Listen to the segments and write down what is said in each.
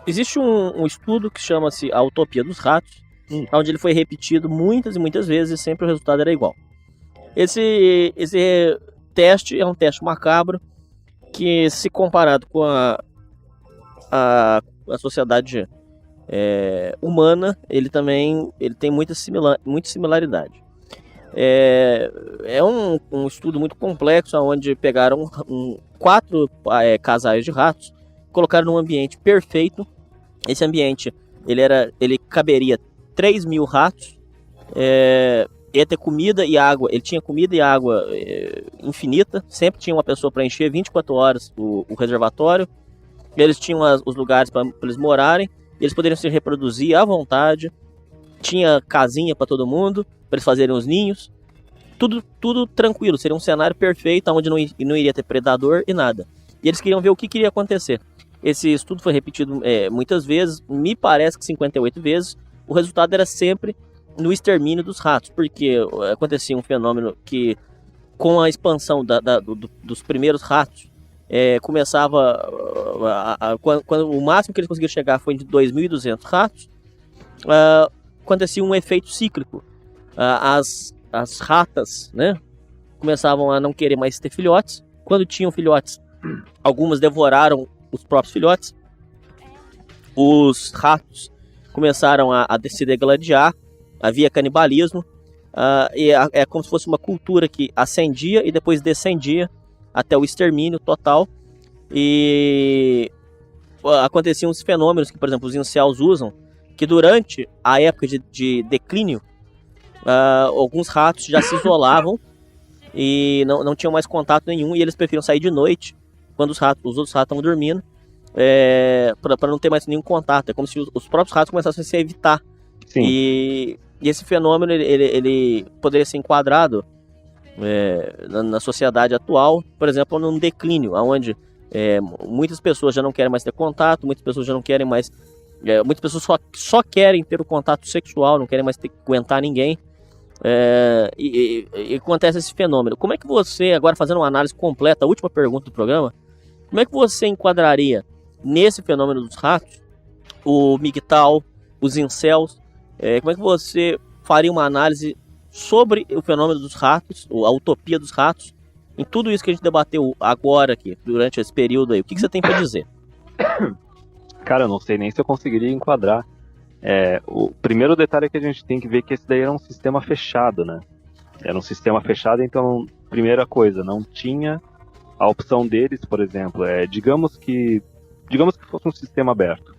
Existe um estudo que chama-se A Utopia dos Ratos, onde ele foi repetido muitas e muitas vezes e sempre o resultado era igual. Esse teste é um teste macabro que, se comparado com a sociedade humana, ele tem muita similaridade. É um estudo muito complexo, onde pegaram 4 casais de ratos, colocaram num ambiente perfeito. Esse ambiente ele caberia 3.000 ratos, ia ter comida e água. Ele tinha comida e água infinita, sempre tinha uma pessoa para encher 24 horas o reservatório. Eles tinham os lugares para eles morarem, eles poderiam se reproduzir à vontade, tinha casinha para todo mundo, para eles fazerem os ninhos, tudo tranquilo, seria um cenário perfeito, onde não iria ter predador e nada. E eles queriam ver o que iria acontecer. Esse estudo foi repetido muitas vezes, me parece que 58 vezes, o resultado era sempre no extermínio dos ratos, porque acontecia um fenômeno que, com a expansão dos primeiros ratos, começava, quando o máximo que eles conseguiram chegar foi de 2.200 ratos, acontecia um efeito cíclico. As ratas, né, começavam a não querer mais ter filhotes. Quando tinham filhotes, algumas devoraram os próprios filhotes. Os ratos começaram a se degladiar, havia canibalismo, e é como se fosse uma cultura que ascendia e depois descendia até o extermínio total. E aconteciam uns fenômenos que, por exemplo, os incels usam, que durante a época de declínio, alguns ratos já se isolavam e não tinham mais contato nenhum, e eles preferiam sair de noite, quando os outros ratos estavam dormindo, para não ter mais nenhum contato. É como se os próprios ratos começassem a se evitar. Sim. E esse fenômeno ele poderia ser enquadrado na sociedade atual, por exemplo, num declínio, onde muitas pessoas já não querem mais ter contato, muitas pessoas já não querem mais... muitas pessoas só querem ter o contato sexual, não querem mais aguentar ninguém. E acontece esse fenômeno. Como é que você, agora fazendo uma análise completa, a última pergunta do programa, como é que você enquadraria nesse fenômeno dos ratos o MGTOW, os incels? Como é que você faria uma análise sobre o fenômeno dos ratos, a utopia dos ratos, em tudo isso que a gente debateu agora aqui, durante esse período aí? O que você tem para dizer? Cara, eu não sei nem se eu conseguiria enquadrar. O primeiro detalhe é que a gente tem que ver que esse daí era um sistema fechado, né? Era um sistema fechado, então, primeira coisa, não tinha a opção deles, por exemplo, digamos que fosse um sistema aberto.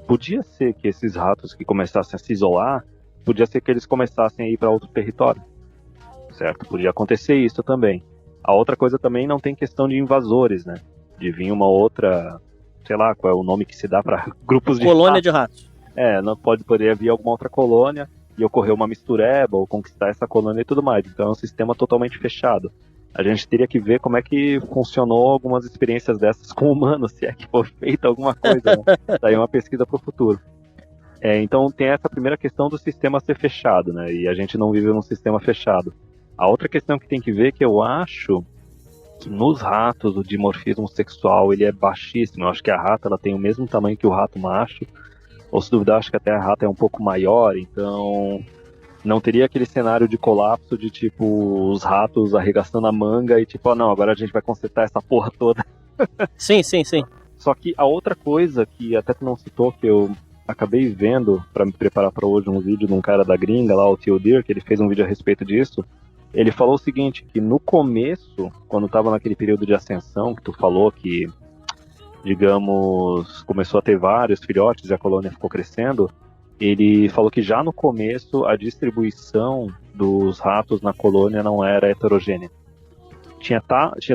Podia ser que esses ratos que começassem a se isolar, podia ser que eles começassem a ir para outro território, certo? Podia acontecer isso também. A outra coisa também, não tem questão de invasores, né? De vir uma outra, sei lá, qual é o nome que se dá para grupos de colônia de ratos. Não poderia vir alguma outra colônia e ocorrer uma mistureba ou conquistar essa colônia e tudo mais. Então é um sistema totalmente fechado. A gente teria que ver como é que funcionou algumas experiências dessas com humanos, se é que foi feita alguma coisa, né? Daí é uma pesquisa para o futuro. Então tem essa primeira questão do sistema ser fechado, né? E a gente não vive num sistema fechado. A outra questão que tem que ver, que eu acho que nos ratos o dimorfismo sexual ele é baixíssimo. Eu acho que a rata ela tem o mesmo tamanho que o rato macho, ou se duvidar, acho que até a rata é um pouco maior, então não teria aquele cenário de colapso de tipo os ratos arregaçando a manga e tipo, não, agora a gente vai consertar essa porra toda. Sim. Só que a outra coisa que até tu não citou, que eu acabei vendo para me preparar para hoje, um vídeo de um cara da gringa lá, o Theodir, que ele fez um vídeo a respeito disso. Ele falou o seguinte, que no começo, quando tava naquele período de ascensão, que tu falou que, digamos, começou a ter vários filhotes e a colônia ficou crescendo, ele falou que já no começo a distribuição dos ratos na colônia não era heterogênea. Tinha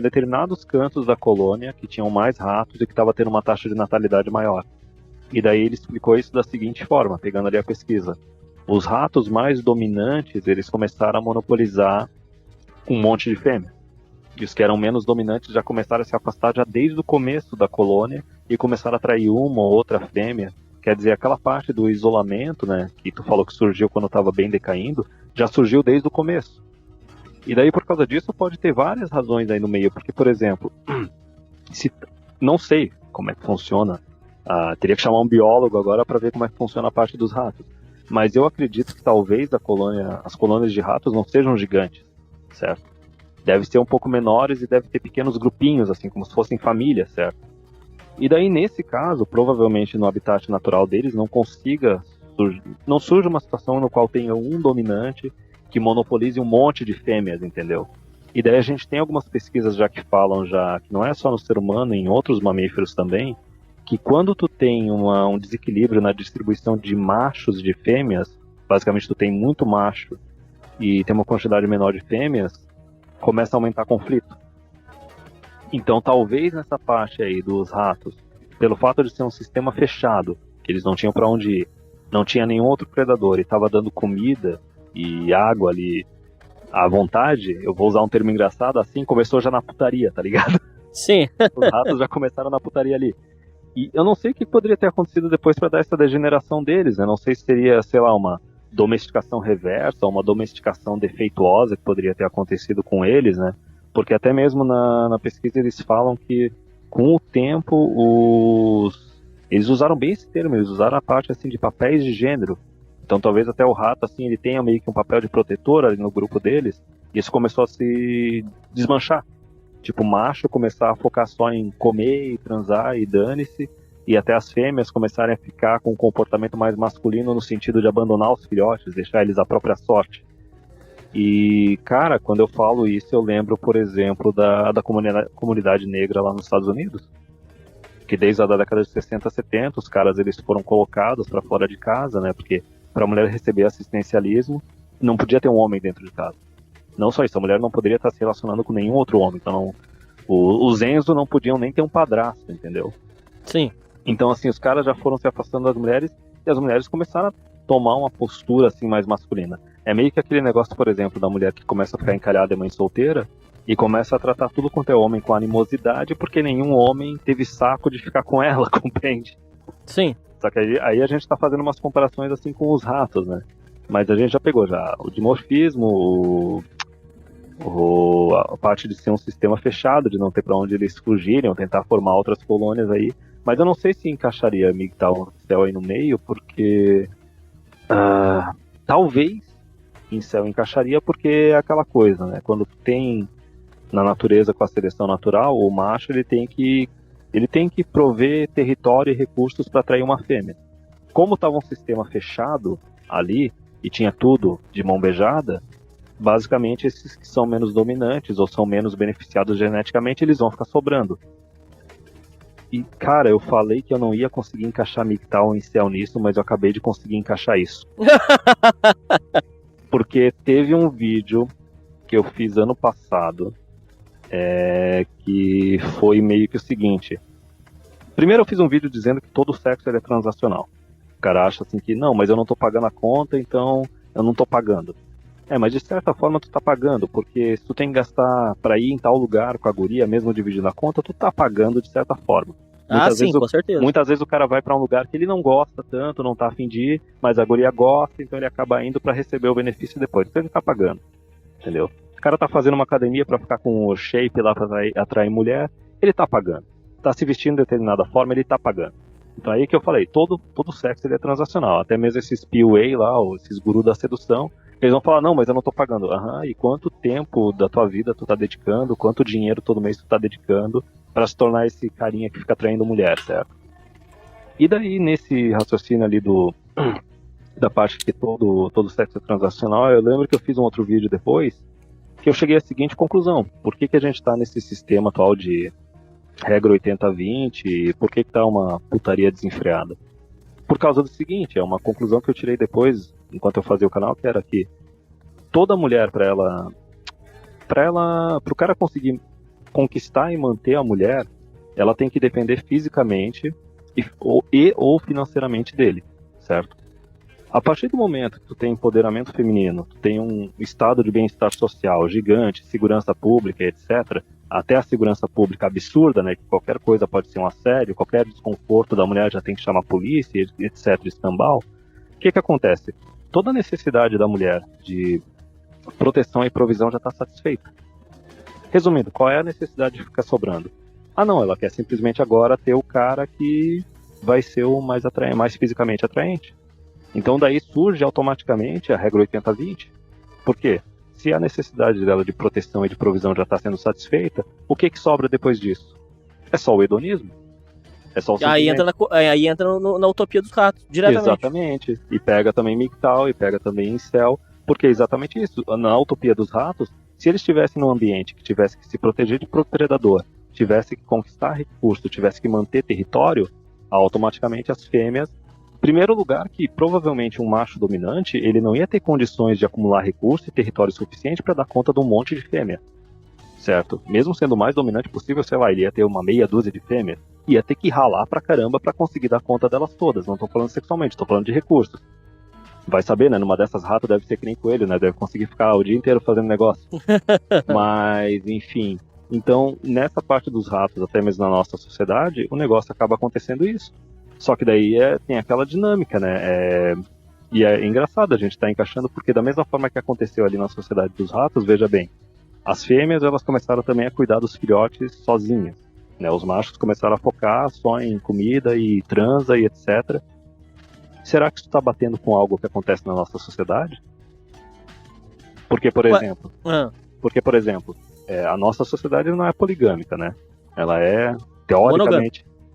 determinados cantos da colônia que tinham mais ratos e que estava tendo uma taxa de natalidade maior. E daí ele explicou isso da seguinte forma, pegando ali a pesquisa. Os ratos mais dominantes, eles começaram a monopolizar um monte de fêmea. E os que eram menos dominantes já começaram a se afastar já desde o começo da colônia e começaram a atrair uma ou outra fêmea. Quer dizer, aquela parte do isolamento, né, que tu falou que surgiu quando estava bem decaindo, já surgiu desde o começo. E daí, por causa disso, pode ter várias razões aí no meio. Porque, por exemplo, não sei como é que funciona Teria que chamar um biólogo agora para ver como é que funciona a parte dos ratos. Mas eu acredito que talvez as colônias de ratos não sejam gigantes, certo? Deve ser um pouco menores e deve ter pequenos grupinhos, assim, como se fossem famílias, certo? E daí, nesse caso, provavelmente no habitat natural deles não surge uma situação no qual tenha um dominante que monopolize um monte de fêmeas, entendeu? E daí a gente tem algumas pesquisas já que falam que não é só no ser humano, em outros mamíferos também, que quando tu tem um desequilíbrio na distribuição de machos e de fêmeas, basicamente tu tem muito macho e tem uma quantidade menor de fêmeas, começa a aumentar conflito. Então talvez nessa parte aí dos ratos, pelo fato de ser um sistema fechado, que eles não tinham para onde ir, não tinha nenhum outro predador e estava dando comida e água ali à vontade, eu vou usar um termo engraçado, assim começou já na putaria, tá ligado? Sim. Os ratos já começaram na putaria ali. E eu não sei o que poderia ter acontecido depois para dar essa degeneração deles, né? Não sei se seria, sei lá, uma domesticação reversa, uma domesticação defeituosa que poderia ter acontecido com eles, né? Porque até mesmo na pesquisa eles falam que com o tempo eles usaram bem esse termo, eles usaram a parte assim de papéis de gênero. Então talvez até o rato assim ele tenha meio que um papel de protetor ali no grupo deles, e isso começou a se desmanchar. Tipo, o macho começar a focar só em comer e transar e dane-se, e até as fêmeas começarem a ficar com um comportamento mais masculino no sentido de abandonar os filhotes, deixar eles à própria sorte. E, cara, quando eu falo isso, eu lembro, por exemplo, da comunidade negra lá nos Estados Unidos, que desde a década de 60, 70, os caras eles foram colocados para fora de casa, né, porque para a mulher receber assistencialismo, não podia ter um homem dentro de casa. Não só isso, a mulher não poderia estar se relacionando com nenhum outro homem. Então, os Enzo não podiam nem ter um padrasto, entendeu? Sim. Então, assim, os caras já foram se afastando das mulheres e as mulheres começaram a tomar uma postura, assim, mais masculina. É meio que aquele negócio, por exemplo, da mulher que começa a ficar encalhada e mãe solteira e começa a tratar tudo quanto é homem com animosidade porque nenhum homem teve saco de ficar com ela, compreende? Sim. Só que aí a gente tá fazendo umas comparações, assim, com os ratos, né? Mas a gente já pegou já o dimorfismo, a parte de ser um sistema fechado, de não ter para onde eles fugirem, ou tentar formar outras colônias aí. Mas eu não sei se encaixaria MGTOW Incel aí no meio, porque talvez Incel encaixaria, porque é aquela coisa, né? Quando tem na natureza com a seleção natural, o macho ele tem que prover território e recursos para atrair uma fêmea. Como estava um sistema fechado ali, e tinha tudo de mão beijada, basicamente esses que são menos dominantes ou são menos beneficiados geneticamente, eles vão ficar sobrando. E, cara, eu falei que eu não ia conseguir encaixar MGTOW Incel nisso, mas eu acabei de conseguir encaixar isso. Porque teve um vídeo que eu fiz ano passado, que foi meio que o seguinte. Primeiro eu fiz um vídeo dizendo que todo sexo é transacional. O cara acha assim que, não, mas eu não tô pagando a conta, então eu não tô pagando. Mas de certa forma tu tá pagando, porque se tu tem que gastar pra ir em tal lugar com a guria, mesmo dividindo a conta, tu tá pagando de certa forma. Sim, com certeza. Muitas vezes o cara vai pra um lugar que ele não gosta tanto, não tá afim de ir, mas a guria gosta, então ele acaba indo pra receber o benefício depois. Então ele tá pagando, entendeu? O cara tá fazendo uma academia pra ficar com o shape lá pra atrair mulher, ele tá pagando. Tá se vestindo de determinada forma, ele tá pagando. Então aí que eu falei, todo sexo ele é transacional. Até mesmo esses PUA lá, ou esses gurus da sedução, eles vão falar, não, mas eu não tô pagando. E quanto tempo da tua vida tu tá dedicando, quanto dinheiro todo mês tu tá dedicando pra se tornar esse carinha que fica atraindo mulher, certo? E daí, nesse raciocínio ali da parte que todo sexo é transacional, eu lembro que eu fiz um outro vídeo depois, que eu cheguei à seguinte conclusão. Por que a gente tá nesse sistema atual de regra 80-20 e por que tá uma putaria desenfreada? Por causa do seguinte, é uma conclusão que eu tirei depois, enquanto eu fazia o canal, que era que toda mulher, pro cara conseguir conquistar e manter a mulher, ela tem que depender fisicamente ou financeiramente dele, certo? A partir do momento que tu tem empoderamento feminino, tu tem um estado de bem-estar social gigante, segurança pública, etc., até a segurança pública absurda, né, que qualquer coisa pode ser um assédio, qualquer desconforto da mulher já tem que chamar a polícia, etc., escambau. O que acontece? Toda a necessidade da mulher de proteção e provisão já está satisfeita. Resumindo, qual é a necessidade de ficar sobrando? Não, ela quer simplesmente agora ter o cara que vai ser o mais fisicamente atraente. Então daí surge automaticamente a regra 80-20. Por quê? Se a necessidade dela de proteção e de provisão já está sendo satisfeita, o que sobra depois disso? É só o hedonismo. É só o Aí entra na utopia dos ratos, diretamente. Exatamente. E pega também MGTOW, e pega também Incel, porque é exatamente isso. Na utopia dos ratos, se eles estivessem num ambiente que tivesse que se proteger de predador, tivesse que conquistar recurso, tivesse que manter território, automaticamente as fêmeas... Primeiro lugar que provavelmente um macho dominante, ele não ia ter condições de acumular recurso e território suficiente para dar conta de um monte de fêmea. Certo? Mesmo sendo o mais dominante possível, sei lá, ele ia ter uma meia dúzia de fêmeas, ia ter que ralar pra caramba pra conseguir dar conta delas todas. Não tô falando sexualmente, tô falando de recursos. Vai saber, né? Numa dessas rato deve ser que nem coelho, né? Deve conseguir ficar o dia inteiro fazendo negócio. Mas, enfim. Então, nessa parte dos ratos, até mesmo na nossa sociedade, o negócio acaba acontecendo isso. Só que daí tem aquela dinâmica, né? E é engraçado a gente estar encaixando, porque da mesma forma que aconteceu ali na sociedade dos ratos, veja bem, as fêmeas elas começaram também a cuidar dos filhotes sozinhas. Né? Os machos começaram a focar só em comida e transa e etc. Será que isso está batendo com algo que acontece na nossa sociedade? Porque, por exemplo, a nossa sociedade não é poligâmica, né? Ela é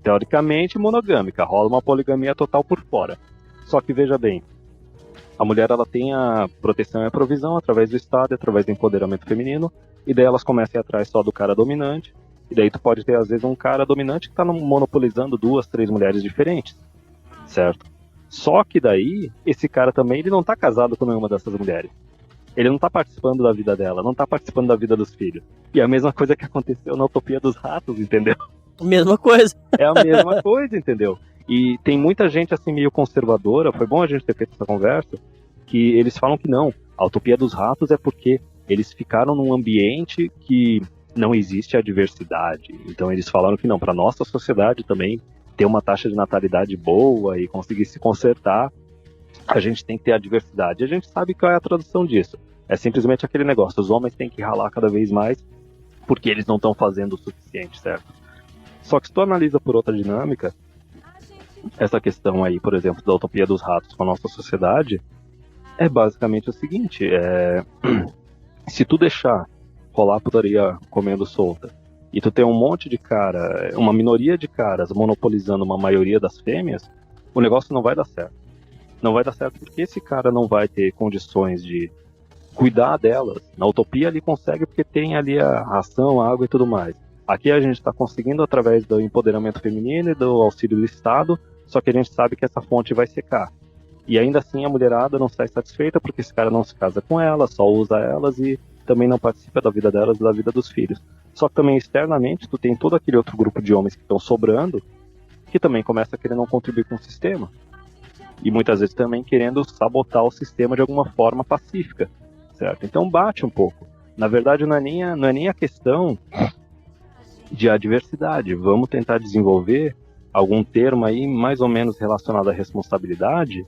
teoricamente monogâmica. Rola uma poligamia total por fora. Só que veja bem, a mulher ela tem a proteção e a provisão através do Estado, através do empoderamento feminino, e daí elas começam a ir atrás só do cara dominante, e daí tu pode ter às vezes um cara dominante que está monopolizando 2, 3 mulheres diferentes, certo? Só que daí, esse cara também ele não está casado com nenhuma dessas mulheres. Ele não está participando da vida dela, não está participando da vida dos filhos. E é a mesma coisa que aconteceu na utopia dos ratos, entendeu? Mesma coisa. É a mesma coisa, entendeu? E tem muita gente assim meio conservadora, foi bom a gente ter feito essa conversa, que eles falam que não, a utopia dos ratos é porque eles ficaram num ambiente que não existe a diversidade. Então eles falaram que não, para nossa sociedade também ter uma taxa de natalidade boa e conseguir se consertar, a gente tem que ter a diversidade. A gente sabe qual é a tradução disso. É simplesmente aquele negócio, os homens têm que ralar cada vez mais porque eles não estão fazendo o suficiente, certo? Só que se tu analisa por outra dinâmica, essa questão aí, por exemplo, da utopia dos ratos com a nossa sociedade, é basicamente o seguinte, se tu deixar rolar putaria comendo solta, e tu tem um monte de cara, uma minoria de caras monopolizando uma maioria das fêmeas, o negócio não vai dar certo. Não vai dar certo porque esse cara não vai ter condições de cuidar delas. Na utopia ele consegue porque tem ali a ração, a água e tudo mais. Aqui a gente está conseguindo através do empoderamento feminino e do auxílio do Estado, só que a gente sabe que essa fonte vai secar. E ainda assim a mulherada não sai satisfeita porque esse cara não se casa com elas, só usa elas e também não participa da vida delas e da vida dos filhos. Só que também externamente tu tem todo aquele outro grupo de homens que estão sobrando que também começa a querer não contribuir com o sistema. E muitas vezes também querendo sabotar o sistema de alguma forma pacífica, certo? Então bate um pouco. Na verdade não é nem a questão de adversidade. Vamos tentar desenvolver algum termo aí mais ou menos relacionado à responsabilidade,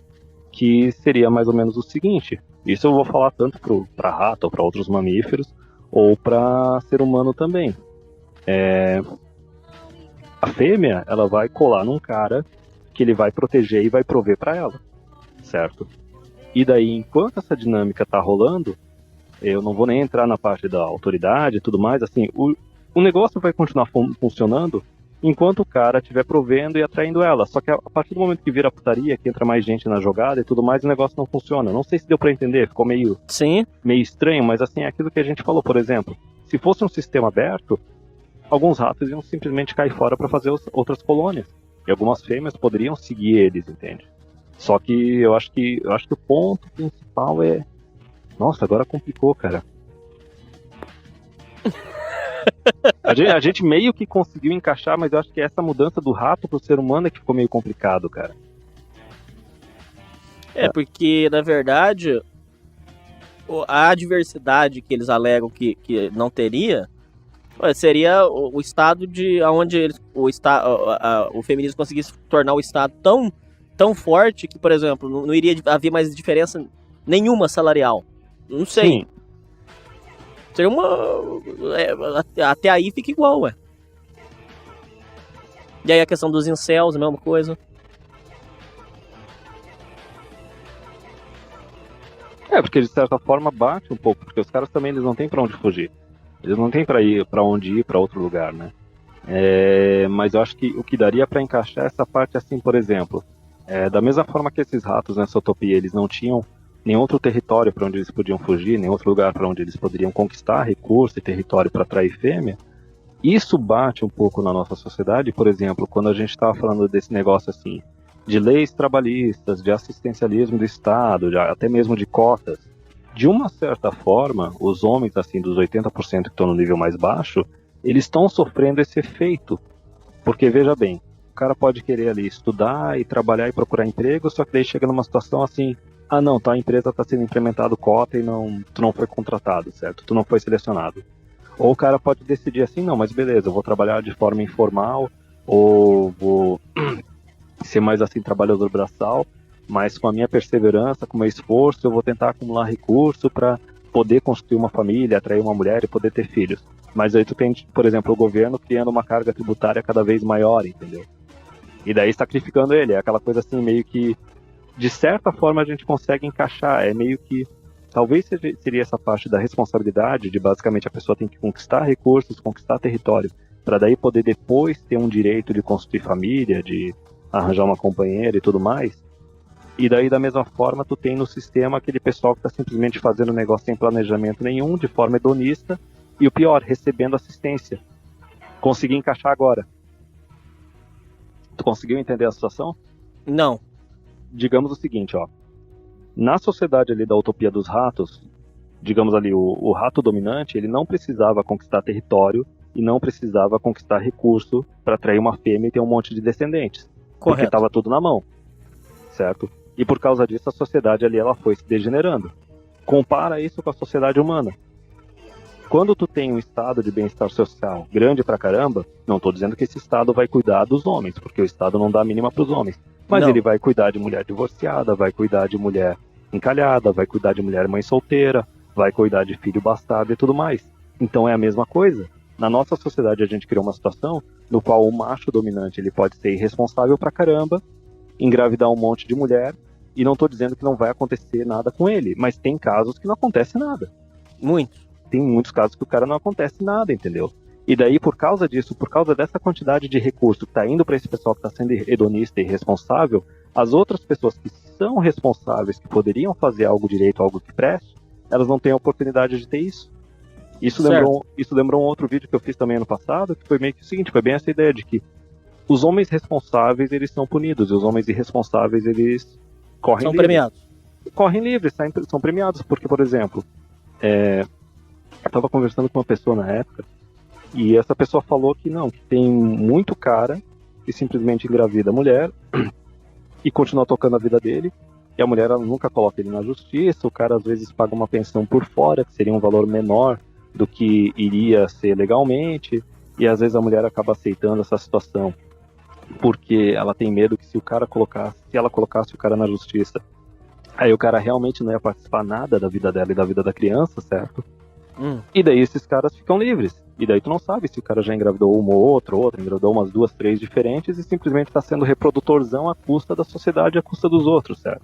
que seria mais ou menos o seguinte. Isso eu vou falar tanto para rato, ou para outros mamíferos, ou para ser humano também. A fêmea, ela vai colar num cara que ele vai proteger e vai prover para ela, certo? E daí, enquanto essa dinâmica tá rolando, eu não vou nem entrar na parte da autoridade e tudo mais, assim, o negócio vai continuar funcionando enquanto o cara estiver provendo e atraindo ela. Só que a partir do momento que vira putaria, que entra mais gente na jogada e tudo mais, o negócio não funciona. Não sei se deu pra entender, ficou meio estranho, mas assim, é aquilo que a gente falou, por exemplo. Se fosse um sistema aberto, alguns ratos iam simplesmente cair fora para fazer outras colônias. E algumas fêmeas poderiam seguir eles, entende? Só que eu acho que o ponto principal é... Nossa, agora complicou, cara. A gente meio que conseguiu encaixar, mas eu acho que essa mudança do rato pro ser humano é que ficou meio complicado, cara. Porque, na verdade, a diversidade que eles alegam que não teria, seria o estado de onde o feminismo conseguisse tornar o estado tão forte que, por exemplo, não iria haver mais diferença nenhuma salarial. Não sei. Sim. Seria até aí fica igual, ué. E aí a questão dos incels, a mesma coisa. Porque de certa forma bate um pouco, porque os caras também eles não têm pra onde fugir. Eles não têm pra onde ir pra outro lugar, né? Mas eu acho que o que daria pra encaixar essa parte assim, por exemplo, da mesma forma que esses ratos nessa utopia, eles não tinham nenhum outro território para onde eles podiam fugir, nenhum outro lugar para onde eles poderiam conquistar recurso e território para atrair fêmea. Isso bate um pouco na nossa sociedade, por exemplo, quando a gente estava falando desse negócio assim, de leis trabalhistas, de assistencialismo do Estado, até mesmo de cotas. De uma certa forma, os homens assim dos 80% que estão no nível mais baixo, eles estão sofrendo esse efeito. Porque veja bem, o cara pode querer ali estudar e trabalhar e procurar emprego, só que daí chega numa situação assim, ah não, tua empresa está sendo implementado cota e tu não foi contratado, certo? Tu não foi selecionado. Ou o cara pode decidir assim, não, mas beleza, eu vou trabalhar de forma informal, ou vou ser mais assim trabalhador braçal, mas com a minha perseverança, com o meu esforço, eu vou tentar acumular recurso para poder construir uma família, atrair uma mulher e poder ter filhos. Mas aí tu tem, por exemplo, o governo criando uma carga tributária cada vez maior, entendeu? E daí sacrificando ele, é aquela coisa assim meio que, de certa forma a gente consegue encaixar, é meio que, talvez seria essa parte da responsabilidade, de basicamente a pessoa tem que conquistar recursos, conquistar território, para daí poder depois ter um direito de construir família, de arranjar uma companheira e tudo mais. E daí da mesma forma tu tem no sistema aquele pessoal que está simplesmente fazendo negócio sem planejamento nenhum, de forma hedonista, e o pior, recebendo assistência. Consegui encaixar agora. Tu conseguiu entender a situação? Não. Digamos o seguinte, ó. Na sociedade ali da utopia dos ratos, digamos ali, o rato dominante, ele não precisava conquistar território e não precisava conquistar recurso para atrair uma fêmea e ter um monte de descendentes. Correto. Porque estava tudo na mão, certo? E por causa disso a sociedade ali ela foi se degenerando. Compara isso com a sociedade humana. Quando tu tem um estado de bem-estar social grande pra caramba, não tô dizendo que esse estado vai cuidar dos homens, porque o estado não dá a mínima pros homens. Mas não. Ele vai cuidar de mulher divorciada, vai cuidar de mulher encalhada, vai cuidar de mulher mãe solteira, vai cuidar de filho bastardo e tudo mais. Então é a mesma coisa. Na nossa sociedade a gente criou uma situação no qual o macho dominante ele pode ser irresponsável pra caramba, engravidar um monte de mulher, e não tô dizendo que não vai acontecer nada com ele, mas tem casos que não acontece nada. Muito. Tem muitos casos que o cara não acontece nada, entendeu? E daí, por causa disso, por causa dessa quantidade de recurso que tá indo para esse pessoal que tá sendo hedonista e irresponsável, as outras pessoas que são responsáveis, que poderiam fazer algo direito, algo que preste, elas não têm a oportunidade de ter isso. Isso lembrou um outro vídeo que eu fiz também ano passado, que foi meio que o seguinte, foi bem essa ideia de que os homens responsáveis, eles são punidos, e os homens irresponsáveis, eles correm livres. São premiados. Correm livres, são premiados, porque, por exemplo, eu tava conversando com uma pessoa na época, e essa pessoa falou que não, que tem muito cara que simplesmente engravida a mulher e continua tocando a vida dele, e a mulher ela nunca coloca ele na justiça, o cara às vezes paga uma pensão por fora, que seria um valor menor do que iria ser legalmente, e às vezes a mulher acaba aceitando essa situação porque ela tem medo que se ela colocasse o cara na justiça, aí o cara realmente não ia participar nada da vida dela e da vida da criança, certo? E daí esses caras ficam livres. E daí tu não sabe se o cara já engravidou uma ou outra, engravidou umas 2, 3 diferentes e simplesmente está sendo reprodutorzão à custa da sociedade, à custa dos outros, certo?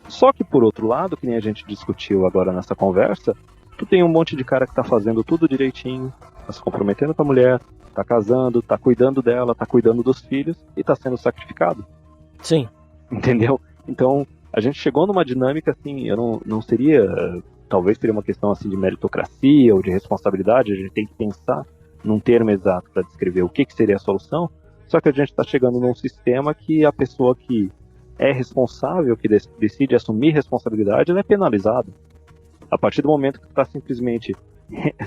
Só que por outro lado, que nem a gente discutiu agora nessa conversa, tu tem um monte de cara que tá fazendo tudo direitinho, tá se comprometendo com a mulher, tá casando, tá cuidando dela, tá cuidando dos filhos e tá sendo sacrificado. Sim. Entendeu? Então, a gente chegou numa dinâmica assim, eu não seria... Talvez seria uma questão assim de meritocracia ou de responsabilidade, a gente tem que pensar num termo exato para descrever o que seria a solução, só que a gente está chegando num sistema que a pessoa que é responsável, que decide assumir responsabilidade, ela é penalizada. A partir do momento que tu está simplesmente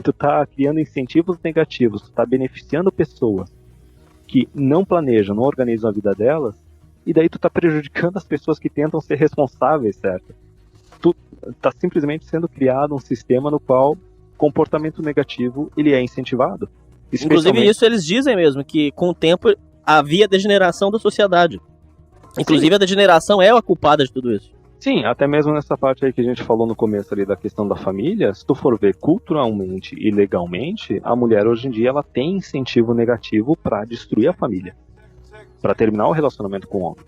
tu tá criando incentivos negativos, tu tá beneficiando pessoas que não planejam, não organizam a vida delas, e daí tu tá prejudicando as pessoas que tentam ser responsáveis, certo? Tu tá simplesmente sendo criado um sistema no qual comportamento negativo ele é incentivado. Inclusive isso eles dizem mesmo, que com o tempo havia degeneração da sociedade. Inclusive Sim. A degeneração é a culpada de tudo isso. Sim, até mesmo nessa parte aí que a gente falou no começo ali da questão da família, se tu for ver culturalmente e legalmente, a mulher hoje em dia ela tem incentivo negativo para destruir a família, para terminar o relacionamento com o homem.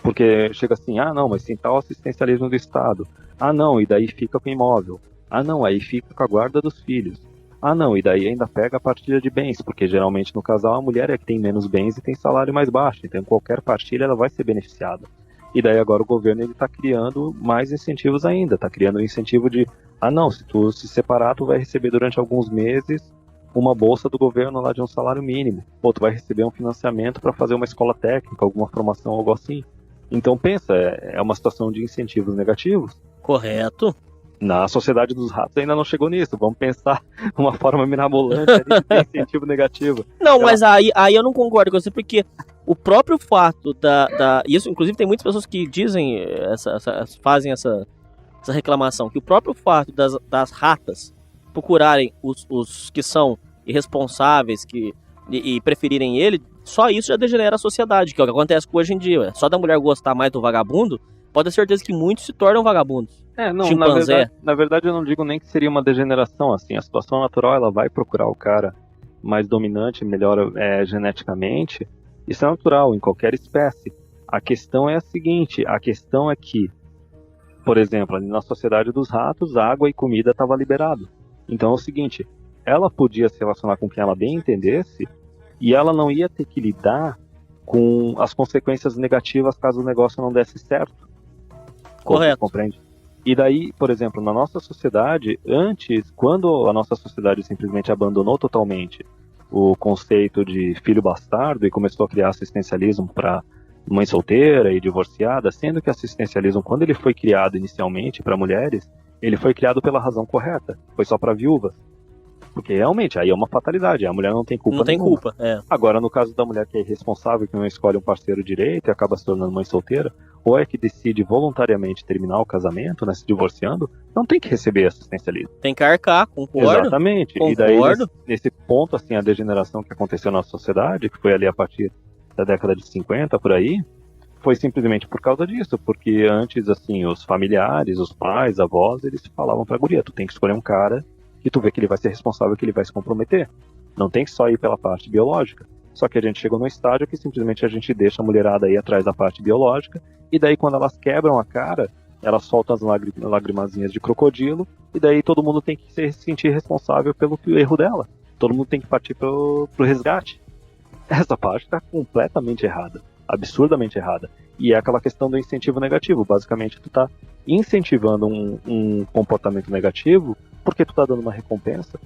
Porque chega assim, ah não, mas sem tal assistencialismo do Estado, Ah, não, e daí fica com o imóvel. Ah, não, aí fica com a guarda dos filhos. Ah, não, e daí ainda pega a partilha de bens, porque geralmente no casal a mulher é que tem menos bens e tem salário mais baixo, então qualquer partilha ela vai ser beneficiada. E daí agora o governo ele está criando mais incentivos ainda, está criando um incentivo de, ah não, se tu se separar tu vai receber durante alguns meses uma bolsa do governo lá de um salário mínimo, ou tu vai receber um financiamento para fazer uma escola técnica, alguma formação, algo assim. Então pensa, é uma situação de incentivos negativos. Correto. Na sociedade dos ratos ainda não chegou nisso. Vamos pensar uma forma mirabolante ali de ter incentivo negativo. Não, mas aí eu não concordo com você, porque o próprio fato isso, inclusive, tem muitas pessoas que dizem, fazem essa reclamação, que o próprio fato das ratas procurarem os que são irresponsáveis e preferirem ele, só isso já degenera a sociedade, que é o que acontece hoje em dia. Só da mulher gostar mais do vagabundo, pode ter certeza que muitos se tornam vagabundos. Não, Chimpanzé. na verdade eu não digo nem que seria uma degeneração, assim, a situação natural ela vai procurar o cara mais dominante, melhor geneticamente, isso é natural em qualquer espécie. A questão é a seguinte, a questão é que, por exemplo, ali na sociedade dos ratos, água e comida estava liberado. Então é o seguinte, ela podia se relacionar com quem ela bem entendesse e ela não ia ter que lidar com as consequências negativas caso o negócio não desse certo. Correto. Compreende? E daí, por exemplo, na nossa sociedade, antes, quando a nossa sociedade simplesmente abandonou totalmente o conceito de filho bastardo e começou a criar assistencialismo para mãe solteira e divorciada, sendo que assistencialismo, quando ele foi criado inicialmente para mulheres, ele foi criado pela razão correta, foi só para viúvas. Porque realmente, aí é uma fatalidade, a mulher não tem culpa nenhuma. Não tem culpa, é. Agora, no caso da mulher que é irresponsável, que não escolhe um parceiro direito e acaba se tornando mãe solteira, ou é que decide voluntariamente terminar o casamento, né, se divorciando, não tem que receber assistencialismo. Tem que arcar, concordo. Exatamente. Concordo. E daí, nesse ponto, assim, a degeneração que aconteceu na sociedade, que foi ali a partir da década de 50, por aí, foi simplesmente por causa disso, porque antes, assim, os familiares, os pais, avós, eles falavam pra guria, tu tem que escolher um cara que tu vê que ele vai ser responsável, que ele vai se comprometer. Não tem que só ir pela parte biológica. Só que a gente chegou num estágio que simplesmente a gente deixa a mulherada aí atrás da parte biológica, e daí quando elas quebram a cara, elas soltam as lagrimazinhas de crocodilo, e daí todo mundo tem que se sentir responsável pelo erro dela. Todo mundo tem que partir pro resgate. Essa parte está completamente errada, absurdamente errada. E é aquela questão do incentivo negativo. Basicamente, tu tá incentivando um comportamento negativo porque tu tá dando uma recompensa